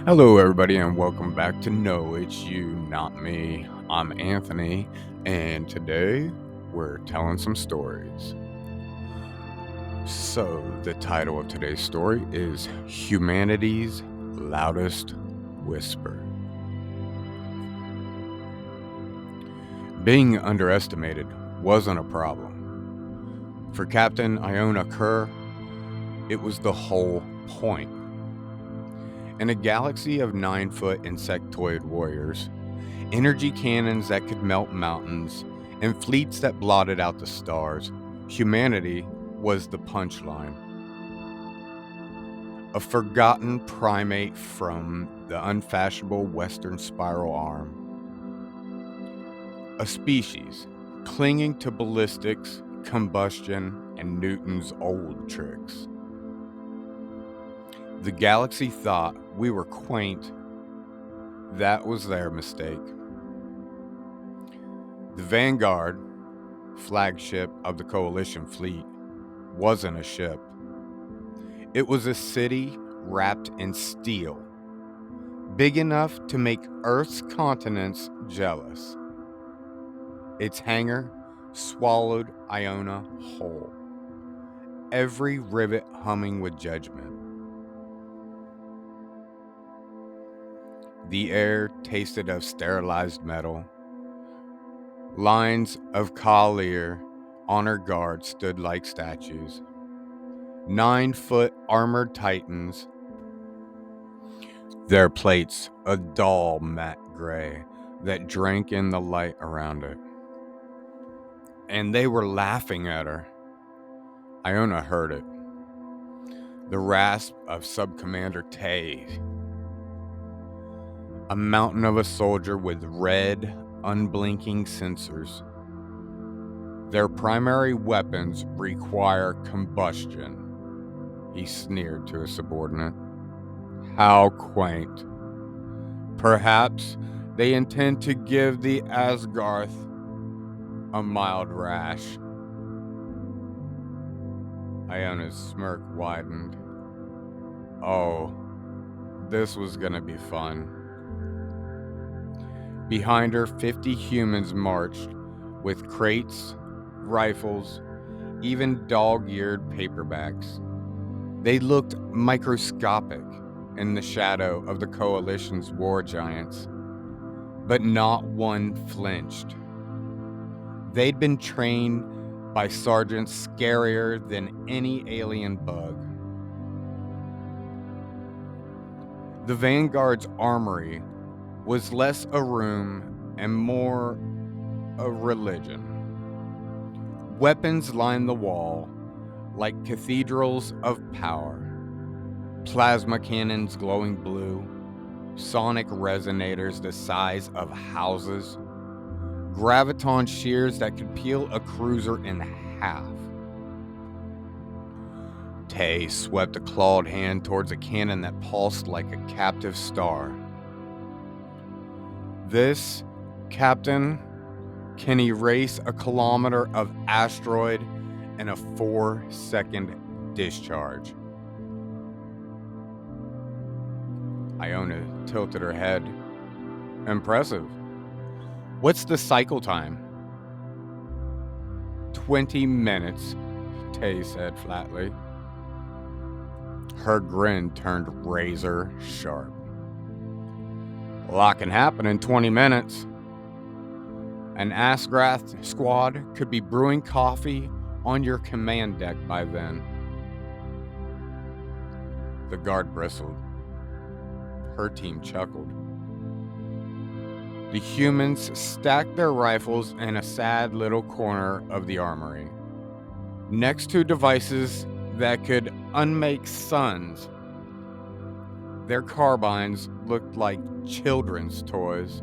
Hello, everybody, and welcome back to No, It's You, Not Me. I'm Anthony, and today we're telling some stories. So, the title of today's story is Humanity's Loudest Whisper. Being underestimated wasn't a problem. For Captain Iona Kerr, it was the whole point. In a galaxy of 9-foot insectoid warriors, energy cannons that could melt mountains, and fleets that blotted out the stars, humanity was the punchline. A forgotten primate from the unfashionable western spiral arm. A species clinging to ballistics, combustion, and Newton's old tricks. The galaxy thought we were quaint. That was their mistake. The Vanguard, flagship of the Coalition fleet, wasn't a ship. It was a city wrapped in steel, big enough to make Earth's continents jealous. Its hangar swallowed Iona whole, every rivet humming with judgment. The air tasted of sterilized metal. Lines of Collier honor guards stood like statues. 9-foot armored titans, their plates a dull matte gray that drank in the light around it. And they were laughing at her. Iona heard it. The rasp of Sub-Commander Tay, a mountain of a soldier with red, unblinking sensors. Their primary weapons require combustion, he sneered to a subordinate. How quaint. Perhaps they intend to give the Asgarth a mild rash. Iona's smirk widened. Oh, this was gonna be fun. Behind her, 50 humans marched with crates, rifles, even dog-eared paperbacks. They looked microscopic in the shadow of the Coalition's war giants, but not one flinched. They'd been trained by sergeants scarier than any alien bug. The Vanguard's armory was less a room and more a religion. Weapons lined the wall like cathedrals of power. Plasma cannons glowing blue, sonic resonators the size of houses, graviton shears that could peel a cruiser in half. Tay swept a clawed hand towards a cannon that pulsed like a captive star. This, Captain, can erase a kilometer of asteroid in a 4-second discharge. Iona tilted her head. Impressive. What's the cycle time? 20 minutes, Tay said flatly. Her grin turned razor sharp. A lot can happen in 20 minutes. An Asgrath squad could be brewing coffee on your command deck by then. The guard bristled. Her team chuckled. The humans stacked their rifles in a sad little corner of the armory, next to devices that could unmake suns. Their carbines looked like children's toys.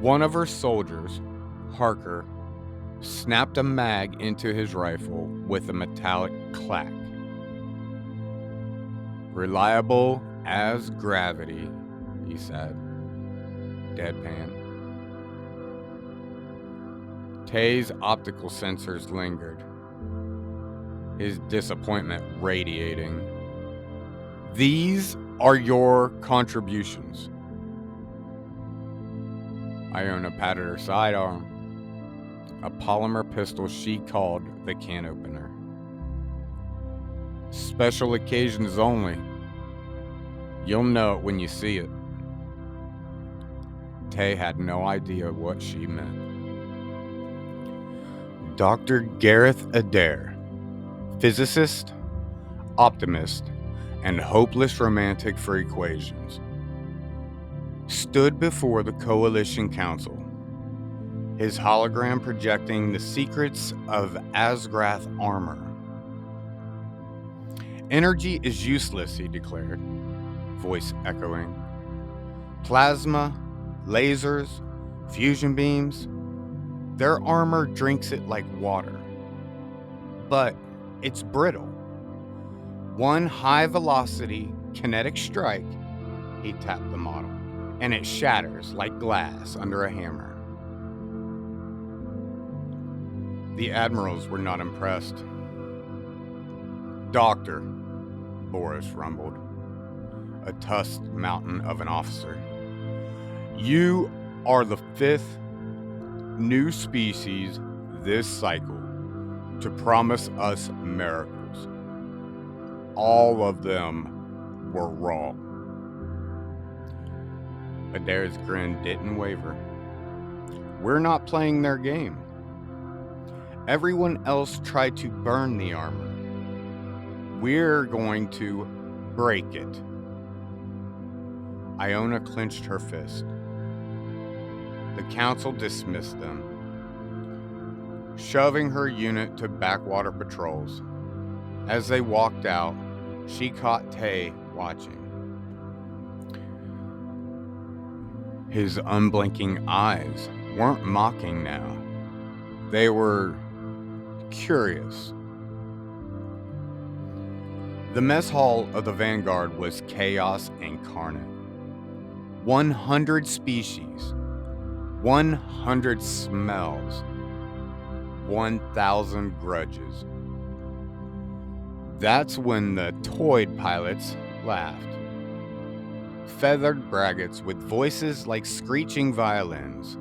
One of her soldiers, Harker, snapped a mag into his rifle with a metallic clack. Reliable as gravity, he said, deadpan. Tay's optical sensors lingered, his disappointment radiating. These are your contributions. Iona patted her sidearm, a polymer pistol she called the can opener. Special occasions only. You'll know it when you see it. Tay had no idea what she meant. Dr. Gareth Adair, physicist, optimist, and hopeless romantic for equations, stood before the Coalition Council, his hologram projecting the secrets of Asgrath armor. Energy is useless, he declared, voice echoing. Plasma, lasers, fusion beams, their armor drinks it like water. But it's brittle. One high-velocity kinetic strike, he tapped the model, and it shatters like glass under a hammer. The admirals were not impressed. Doctor, Boris rumbled, a tusked mountain of an officer. You are the 5th new species this cycle to promise us miracles. All of them were wrong. Adair's grin didn't waver. We're not playing their game. Everyone else tried to burn the armor. We're going to break it. Iona clenched her fist. The council dismissed them, shoving her unit to backwater patrols. As they walked out, she caught Tay watching. His unblinking eyes weren't mocking now. They were curious. The mess hall of the Vanguard was chaos incarnate. 100 species, 100 smells, 1,000 grudges. That's when the toyed pilots laughed. Feathered braggarts with voices like screeching violins.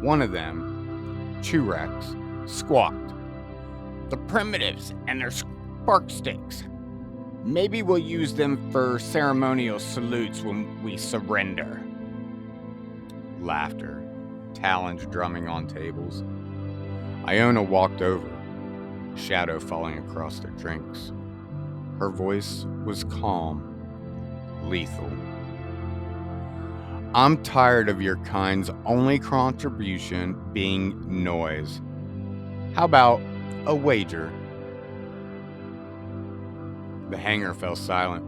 One of them, Churax, squawked. The primitives and their spark sticks. Maybe we'll use them for ceremonial salutes when we surrender. Laughter, talons drumming on tables. Iona walked over, shadow falling across their drinks. Her voice was calm, lethal. I'm tired of your kind's only contribution being noise. How about a wager? The hangar fell silent.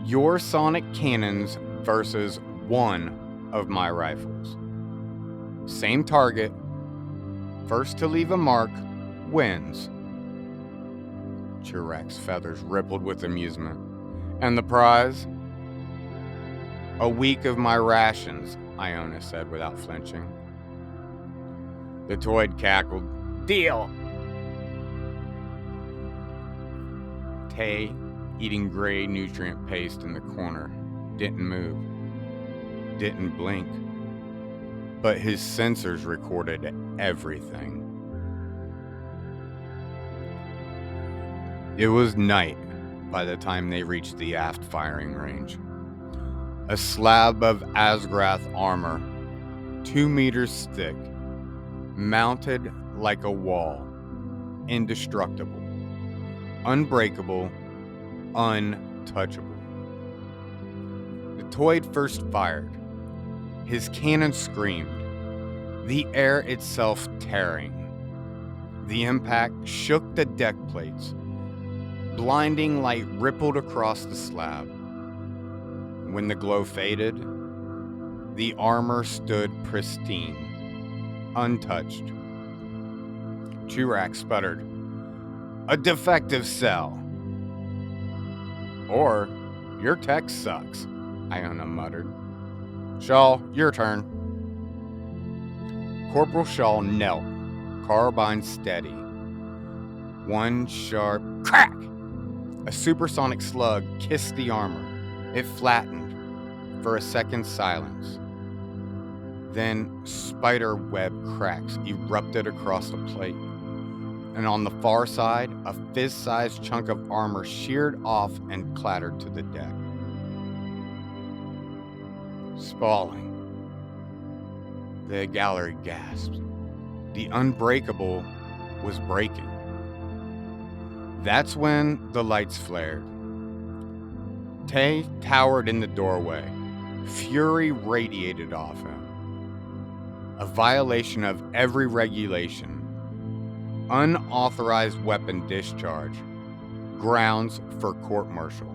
Your sonic cannons versus one of my rifles. Same target. First to leave a mark wins. Churax's feathers rippled with amusement. And the prize? A week of my rations, Iona said without flinching. The toad cackled. Deal! Tay, eating gray nutrient paste in the corner, didn't move, didn't blink, but his sensors recorded everything. It was night by the time they reached the aft firing range. A slab of Asgrath armor, 2 meters thick, mounted like a wall, indestructible, unbreakable, untouchable. The toad first fired. His cannon screamed, the air itself tearing. The impact shook the deck plates. Blinding light rippled across the slab. When the glow faded, the armor stood pristine, untouched. Churax sputtered, a defective cell. Or, your tech sucks, Iona muttered. Shaw, your turn. Corporal Shaw knelt, carbine steady. One sharp crack! A supersonic slug kissed the armor. It flattened for a second's silence. Then spider web cracks erupted across the plate. And on the far side, a fist-sized chunk of armor sheared off and clattered to the deck. Spalling. The gallery gasped. The unbreakable was breaking. That's when the lights flared. Tay towered in the doorway. Fury radiated off him. A violation of every regulation. Unauthorized weapon discharge. Grounds for court-martial.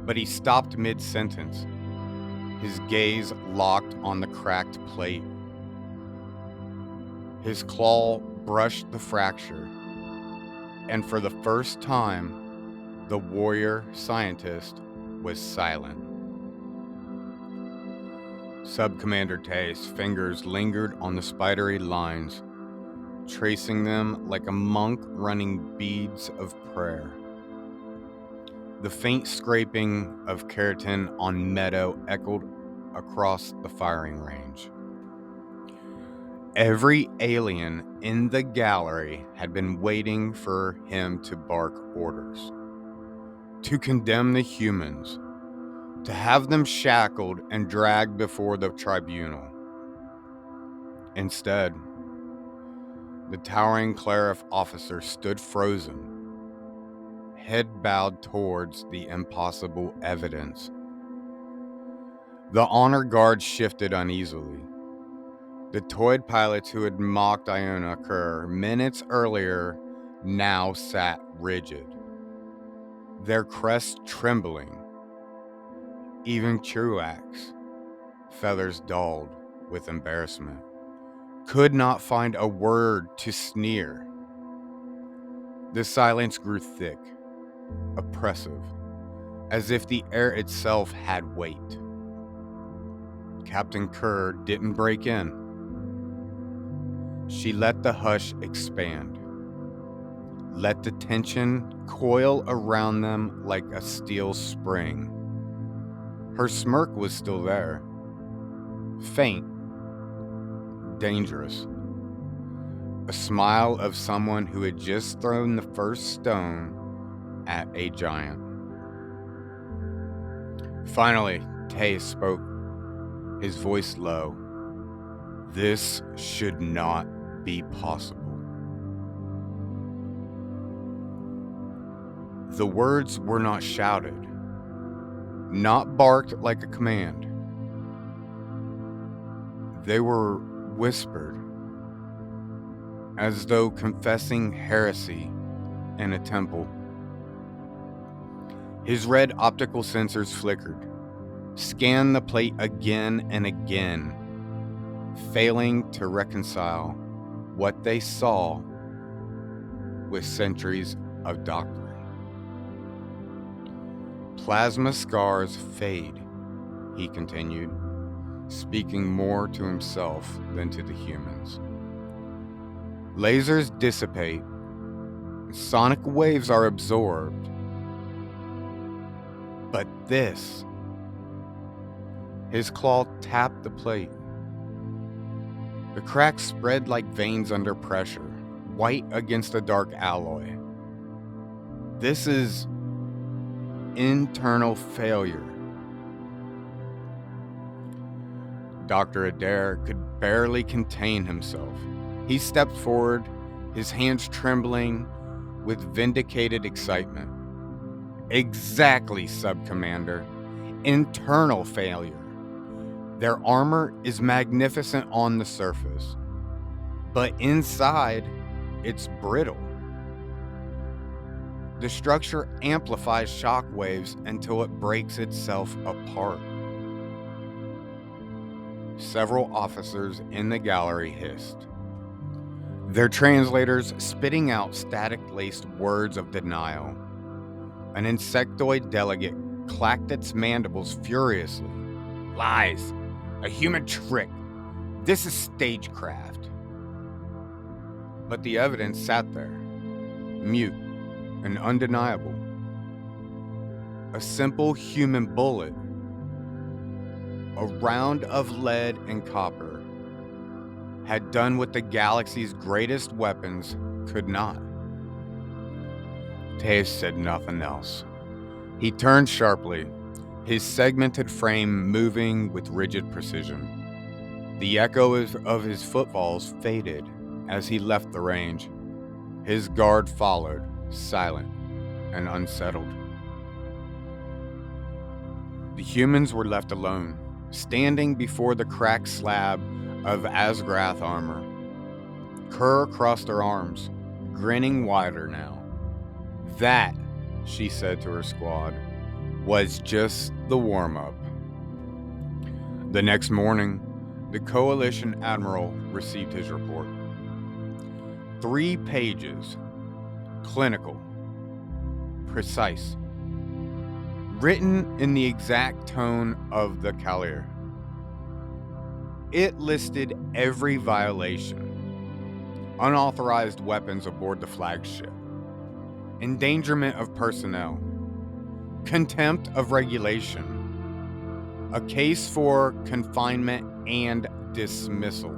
But he stopped mid-sentence. His gaze locked on the cracked plate. His claw brushed the fracture. And for the first time, the warrior scientist was silent. Sub-Commander Tay's fingers lingered on the spidery lines, tracing them like a monk running beads of prayer. The faint scraping of keratin on meadow echoed across the firing range. Every alien in the gallery had been waiting for him to bark orders, to condemn the humans, to have them shackled and dragged before the tribunal. Instead, the towering cleric officer stood frozen, head bowed towards the impossible evidence. The honor guard shifted uneasily. The toy pilots who had mocked Iona Kerr minutes earlier now sat rigid, their crests trembling. Even Truax, feathers dulled with embarrassment, could not find a word to sneer. The silence grew thick, oppressive, as if the air itself had weight. Captain Kerr didn't break in. She let the hush expand, let the tension coil around them like a steel spring. Her smirk was still there, faint, dangerous. A smile of someone who had just thrown the first stone at a giant. Finally, Tay spoke, his voice low. This should not be possible. The words were not shouted, not barked like a command. They were whispered, as though confessing heresy in a temple. His red optical sensors flickered, scanned the plate again and again, failing to reconcile what they saw with centuries of doctrine. Plasma scars fade, he continued, speaking more to himself than to the humans. Lasers dissipate, sonic waves are absorbed. But this, his claw tapped the plate. The cracks spread like veins under pressure, white against the dark alloy. This is internal failure. Dr. Adair could barely contain himself. He stepped forward, his hands trembling with vindicated excitement. Exactly, Sub-Commander. Internal failure. Their armor is magnificent on the surface, but inside, it's brittle. The structure amplifies shock waves until it breaks itself apart. Several officers in the gallery hissed, their translators spitting out static-laced words of denial. An insectoid delegate clacked its mandibles furiously. Lies! A human trick! This is stagecraft. But the evidence sat there, mute, and undeniable. A simple human bullet, a round of lead and copper, had done what the galaxy's greatest weapons could not. Taves said nothing else. He turned sharply, his segmented frame moving with rigid precision. The echo of his footfalls faded as he left the range. His guard followed, silent and unsettled. The humans were left alone, standing before the cracked slab of Asgrath armor. Kerr crossed her arms, grinning wider now. That, she said to her squad, was just the warm-up. The next morning, the Coalition Admiral received his report. 3 pages, clinical, precise, written in the exact tone of the Kalir. It listed every violation: unauthorized weapons aboard the flagship, endangerment of personnel, contempt of regulation, a case for confinement and dismissal.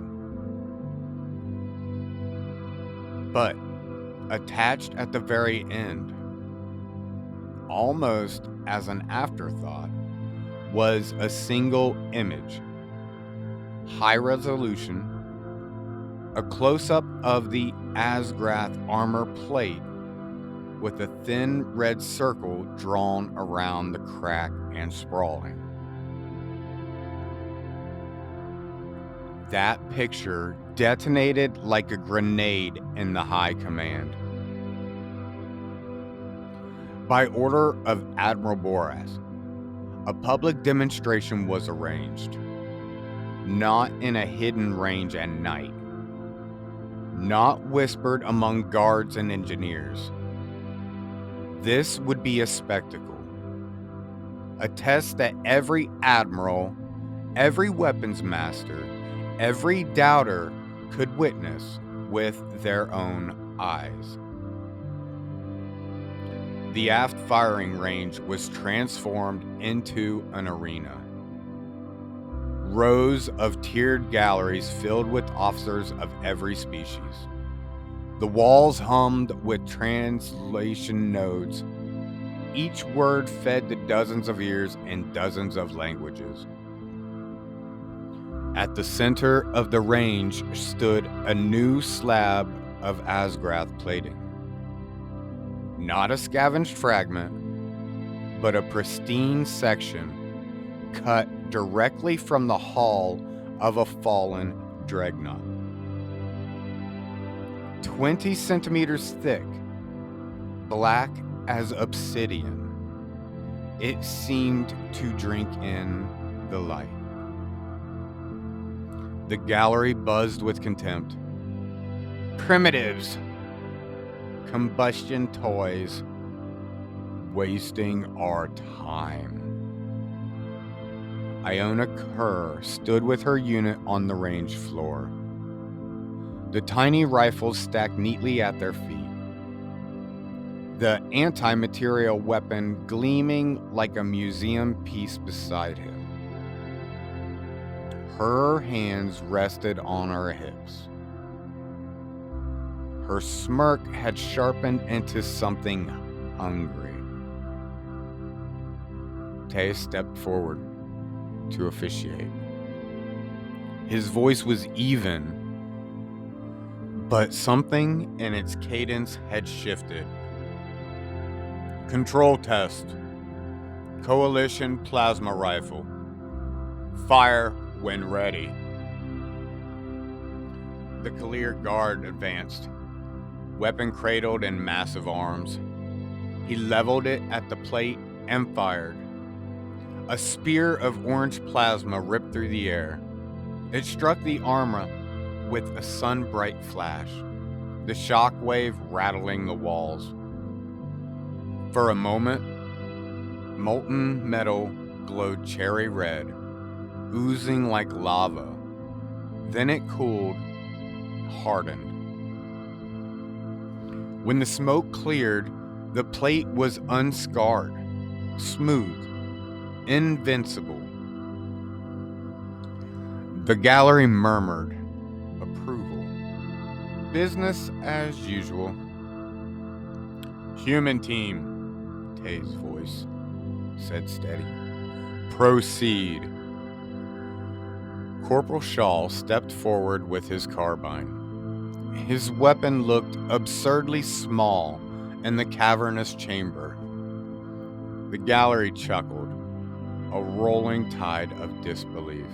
But attached at the very end, almost as an afterthought, was a single image, high resolution, a close-up of the Asgrath armor plate with a thin red circle drawn around the crack and sprawling. That picture detonated like a grenade in the high command. By order of Admiral Boras, a public demonstration was arranged, not in a hidden range at night, not whispered among guards and engineers. This would be a spectacle, a test that every admiral, every weapons master, every doubter could witness with their own eyes. The aft firing range was transformed into an arena. Rows of tiered galleries filled with officers of every species. The walls hummed with translation nodes, each word fed to dozens of ears in dozens of languages. At the center of the range stood a new slab of Asgrath plating. Not a scavenged fragment, but a pristine section cut directly from the hull of a fallen dreadnought. 20 centimeters thick, black as obsidian, it seemed to drink in the light. The gallery buzzed with contempt. Primitives, combustion toys, wasting our time. Iona Kerr stood with her unit on the range floor. The tiny rifles stacked neatly at their feet. The anti-material weapon gleaming like a museum piece beside him. Her hands rested on her hips. Her smirk had sharpened into something hungry. Tay stepped forward to officiate. His voice was even, but something in its cadence had shifted. Control test. Coalition plasma rifle. Fire when ready. The Kalir guard advanced, weapon cradled in massive arms. He leveled it at the plate and fired. A spear of orange plasma ripped through the air. It struck the armor with a sun-bright flash, the shock wave rattling the walls. For a moment, molten metal glowed cherry red, oozing like lava. Then it cooled, hardened. When the smoke cleared, The plate was unscarred, smooth, invincible. The gallery murmured approval. Business as usual. Human team, Tay's voice said steady. Proceed. Corporal Shaw stepped forward with his carbine. His weapon looked absurdly small in the cavernous chamber. The gallery chuckled, a rolling tide of disbelief.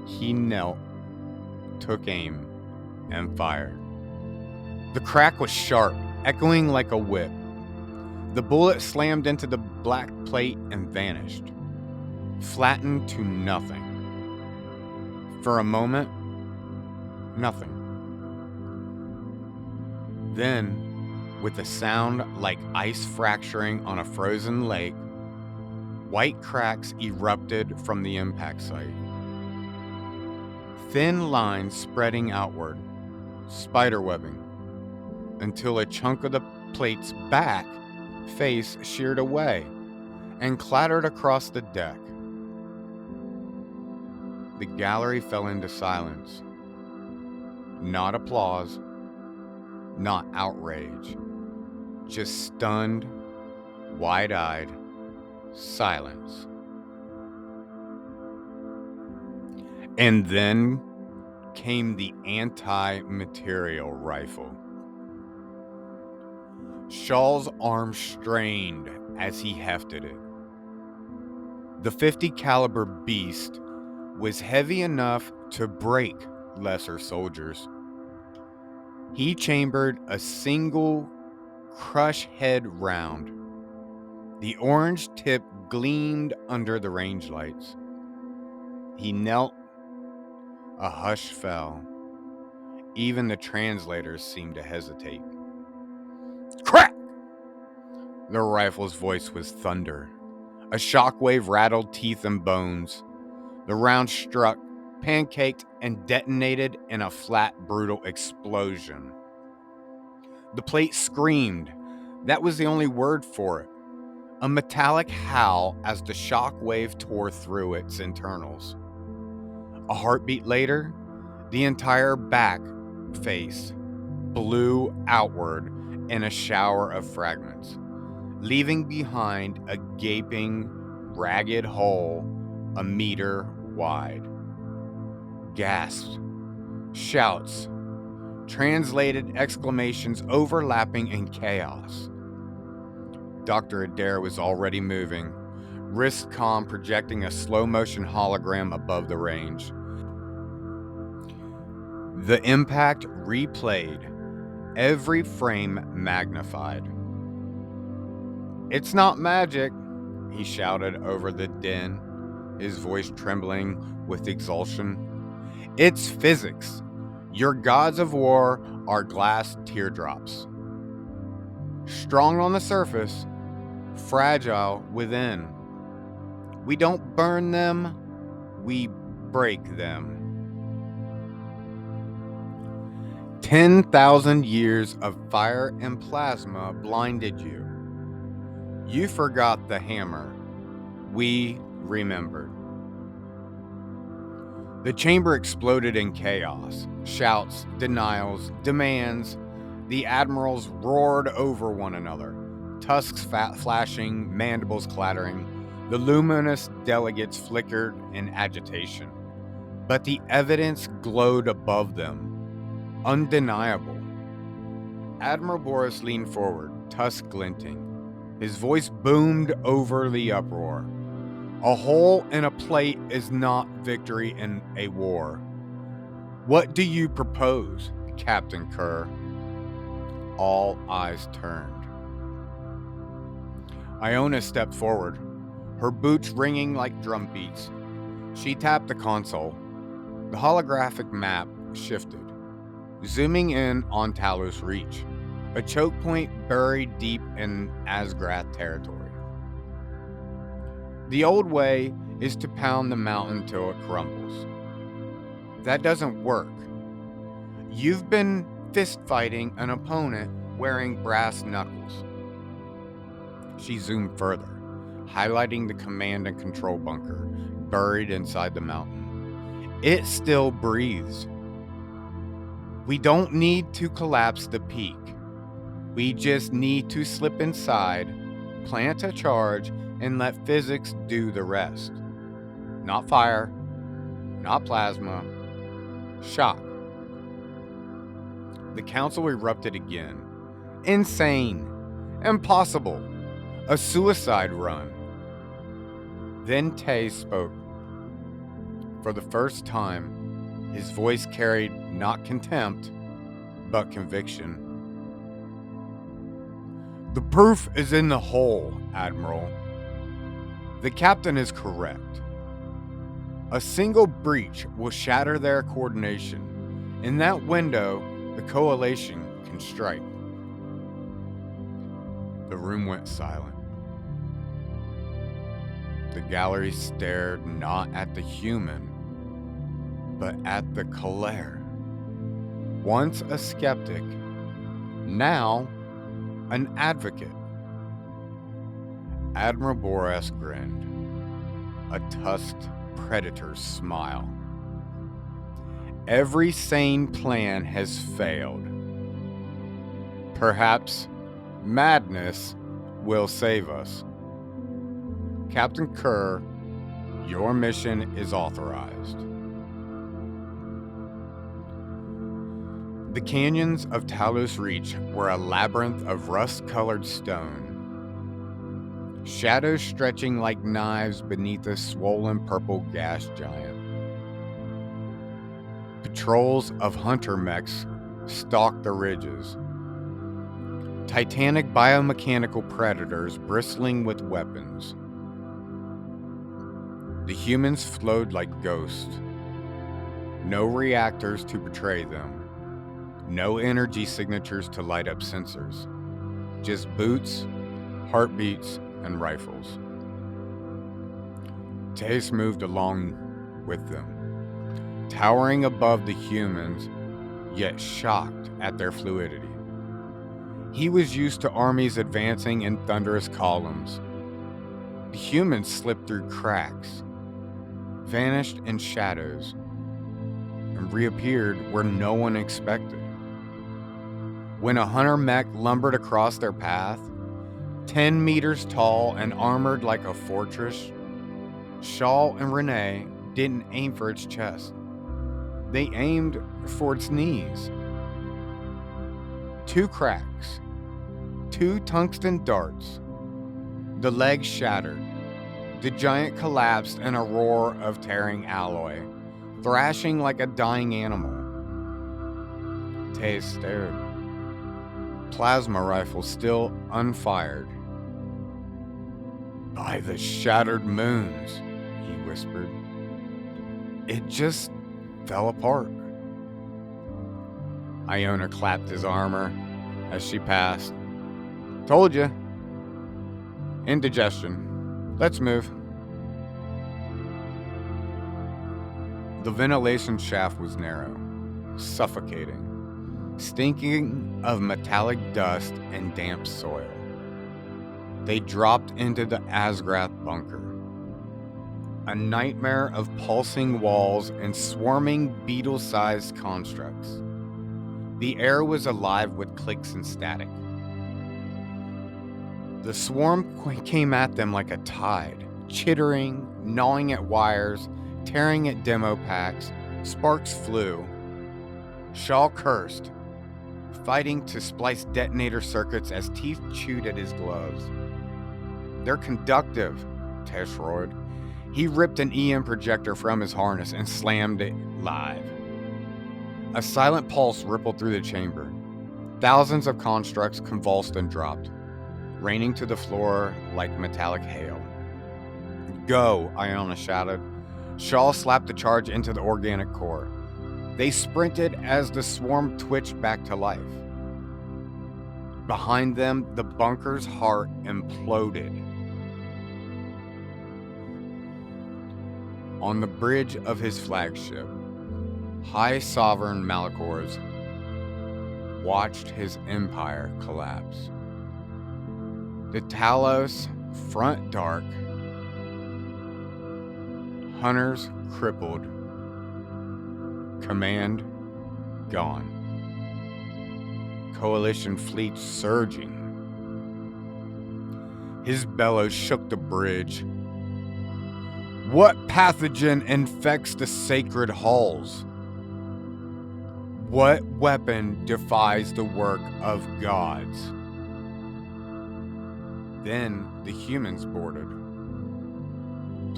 He knelt, took aim, and fired. The crack was sharp, echoing like a whip. The bullet slammed into the black plate and vanished, flattened to nothing. For a moment, nothing. Then, with a sound like ice fracturing on a frozen lake, white cracks erupted from the impact site. Thin lines spreading outward, spiderwebbing, until a chunk of the plate's back face sheared away and clattered across the deck. The gallery fell into silence. Not applause, not outrage, just stunned, wide-eyed silence. And then came the anti-material rifle. Shaw's arm strained as he hefted it. The 50 caliber beast was heavy enough to break lesser soldiers. He chambered a single crush head round. The orange tip gleamed under the range lights. He knelt. A hush fell. Even the translators seemed to hesitate. Crack! The rifle's voice was thunder. A shockwave rattled teeth and bones. The round struck, pancaked, and detonated in a flat, brutal explosion. The plate screamed. That was the only word for it. A metallic howl as the shockwave tore through its internals. A heartbeat later, the entire back face blew outward in a shower of fragments, leaving behind a gaping, ragged hole a meter wide. Gasps, shouts, translated exclamations overlapping in chaos. Dr. Adair was already moving, wrist comm projecting a slow-motion hologram above the range. The impact replayed, every frame magnified. It's not magic, he shouted over the din, his voice trembling with exultation. It's physics. Your gods of war are glass teardrops. Strong on the surface, fragile within. We don't burn them, we break them. 10,000 years of fire and plasma blinded you. You forgot the hammer. We remembered. The chamber exploded in chaos. Shouts, denials, demands. The admirals roared over one another, tusks flashing, mandibles clattering. The luminous delegates flickered in agitation. But the evidence glowed above them, undeniable. Admiral Boris leaned forward, tusk glinting. His voice boomed over the uproar. A hole in a plate is not victory in a war. What do you propose, Captain Kerr? All eyes turned. Iona stepped forward, her boots ringing like drum beats. She tapped the console. The holographic map shifted, zooming in on Talos Reach, a choke point buried deep in Asgrath territory. The old way is to pound the mountain till it crumbles. That doesn't work. You've been fist fighting an opponent wearing brass knuckles. She zoomed further, highlighting the command and control bunker buried inside the mountain. It still breathes. We don't need to collapse the peak. We just need to slip inside, plant a charge, and let physics do the rest. Not fire, not plasma, shock. The council erupted again. Insane. Impossible. A suicide run. Then Tay spoke. For the first time, his voice carried not contempt, but conviction. The proof is in the hole, Admiral. The captain is correct. A single breach will shatter their coordination. In that window, the coalition can strike. The room went silent. The gallery stared not at the human, but at the Kalair. Once a skeptic, now an advocate. Admiral Boras grinned, a tusked predator's smile. Every sane plan has failed. Perhaps madness will save us. Captain Kerr, your mission is authorized. The canyons of Talos Reach were a labyrinth of rust-colored stone, shadows stretching like knives beneath a swollen purple gas giant. Patrols of hunter mechs stalked the ridges, titanic biomechanical predators bristling with weapons. The humans flowed like ghosts. No reactors to betray them. No energy signatures to light up sensors. Just boots, heartbeats, and rifles. Tace moved along with them, towering above the humans, yet shocked at their fluidity. He was used to armies advancing in thunderous columns. The humans slipped through cracks, vanished in shadows, and reappeared where no one expected. When a hunter mech lumbered across their path, 10 meters tall and armored like a fortress, Shaw and Renee didn't aim for its chest. They aimed for its knees. 2 cracks, 2 tungsten darts. The legs shattered. The giant collapsed in a roar of tearing alloy, thrashing like a dying animal. Tay stared. Plasma rifle still unfired. By the shattered moons, he whispered. It just fell apart. Iona clapped his armor as she passed. Told you. Indigestion. Let's move. The ventilation shaft was narrow, suffocating, stinking of metallic dust and damp soil. They dropped into the Asgrath bunker, a nightmare of pulsing walls and swarming beetle-sized constructs. The air was alive with clicks and static. The swarm came at them like a tide, chittering, gnawing at wires, tearing at demo packs. Sparks flew. Shaw cursed, fighting to splice detonator circuits as teeth chewed at his gloves. They're conductive, Tesh roared. He ripped an EM projector from his harness and slammed it live. A silent pulse rippled through the chamber. Thousands of constructs convulsed and dropped, raining to the floor like metallic hail. Go, Iona shouted. Shaw slapped the charge into the organic core. They sprinted as the swarm twitched back to life. Behind them, the bunker's heart imploded. On the bridge of his flagship, High Sovereign Malachors watched his empire collapse. The Talos front dark. Hunters crippled. Command gone. Coalition fleet surging. His bellows shook the bridge. What pathogen infects the sacred halls? What weapon defies the work of gods? Then the humans boarded.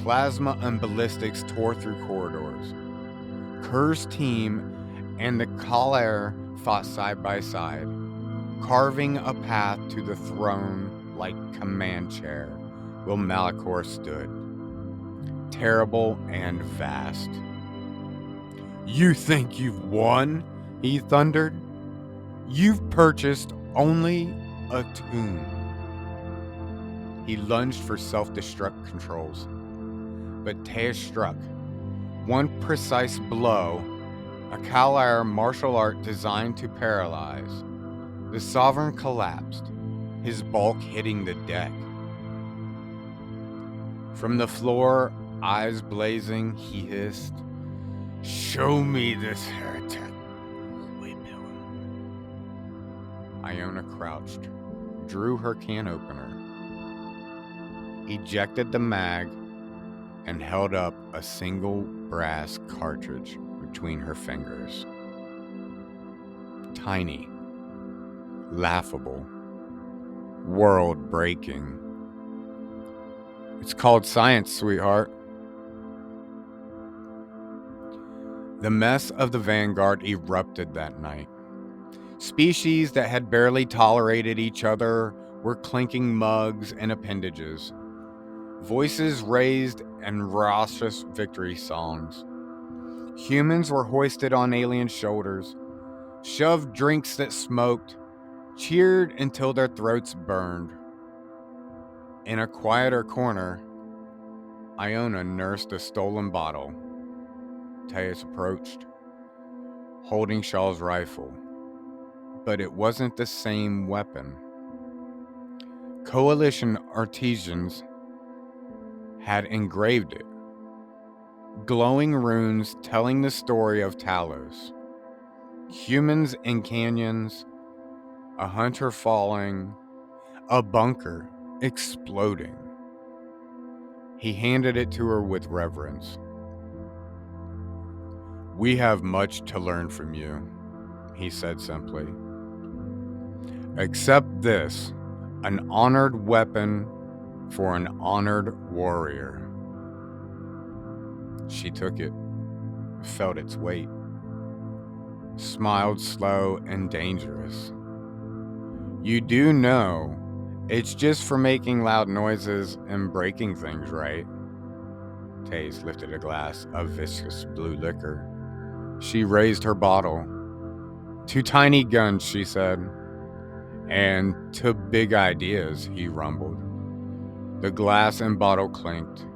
Plasma and ballistics tore through corridors. Kerr's team and the Kalair fought side by side, carving a path to the throne like command chair where Malachor stood, terrible and vast. You think you've won? He thundered. You've purchased only a tomb. He lunged for self-destruct controls, but Teus struck. One precise blow, a Kalair martial art designed to paralyze. The Sovereign collapsed, his bulk hitting the deck. From the floor, eyes blazing, he hissed, "Show me this heretic." Iona crouched, drew her can opener, ejected the mag, and held up a single brass cartridge between her fingers. Tiny, laughable, world-breaking. It's called science, sweetheart. The mess of the Vanguard erupted that night. Species that had barely tolerated each other were clinking mugs and appendages. Voices raised and raucous victory songs. Humans were hoisted on alien shoulders, shoved drinks that smoked, cheered until their throats burned. In a quieter corner, Iona nursed a stolen bottle. Teus approached, holding Shaw's rifle. But it wasn't the same weapon. Coalition artisans had engraved it. Glowing runes telling the story of Talos. Humans in canyons, a hunter falling, a bunker exploding. He handed it to her with reverence. "We have much to learn from you," he said simply. "Accept this, an honored weapon for an honored warrior." She took it, felt its weight, smiled slow and dangerous. "You do know it's just for making loud noises and breaking things, right?" Teus lifted a glass of viscous blue liquor. She raised her bottle. "To tiny guns," she said. "And to big ideas," he rumbled. The glass and bottle clinked.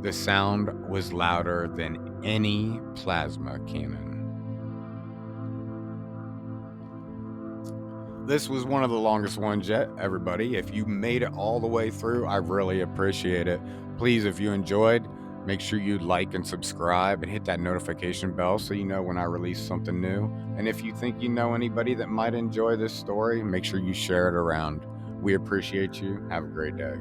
The sound was louder than any plasma cannon. This was one of the longest ones yet, everybody. If you made it all the way through, I really appreciate it. Please, if you enjoyed, make sure you like and subscribe and hit that notification bell so you know when I release something new. And if you think you know anybody that might enjoy this story, make sure you share it around. We appreciate you. Have a great day.